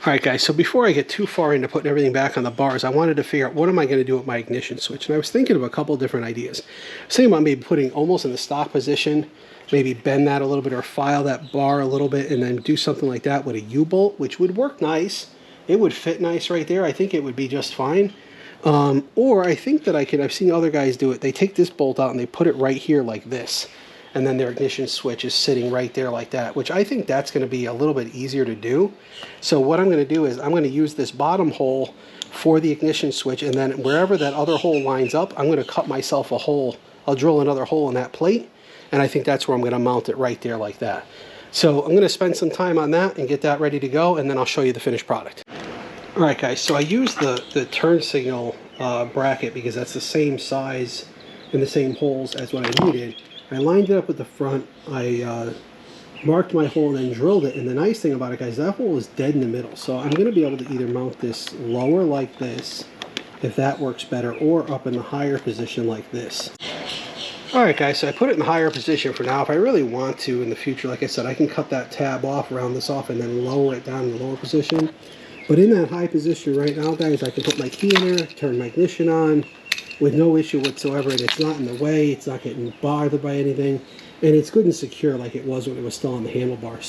Alright guys, so before I get too far into putting everything back on the bars, I wanted to figure out what am I going to do with my ignition switch. And I was thinking of a couple different ideas. I was thinking about maybe putting almost in the stock position, maybe bend that a little bit or file that bar a little bit and then do something like that with a U-bolt, which would work nice. It would fit nice right there. I think it would be just fine. Or I think that I've seen other guys do it. They take this bolt out and they put it right here like this. And then their ignition switch is sitting right there like that, which I think that's going to be a little bit easier to do. So what I'm going to do is I'm going to use this bottom hole for the ignition switch, and then wherever that other hole lines up, I'm going to cut myself a hole. I'll drill another hole in that plate, and I think that's where I'm going to mount it right there like that. So I'm going to spend some time on that and get that ready to go, and then I'll show you the finished product. All right, guys, so I used the turn signal bracket because that's the same size and the same holes as what I needed. I lined it up with the front, I marked my hole and then drilled it, and the nice thing about it, guys, that hole is dead in the middle. So I'm going to be able to either mount this lower like this, if that works better, or up in the higher position like this. Alright guys, so I put it in the higher position for now. If I really want to in the future, like I said, I can cut that tab off, round this off, and then lower it down in the lower position. But in that high position right now, guys, I can put my key in there, turn my ignition on, with no issue whatsoever, and it's not in the way, it's not getting bothered by anything, and it's good and secure like it was when it was still on the handlebars.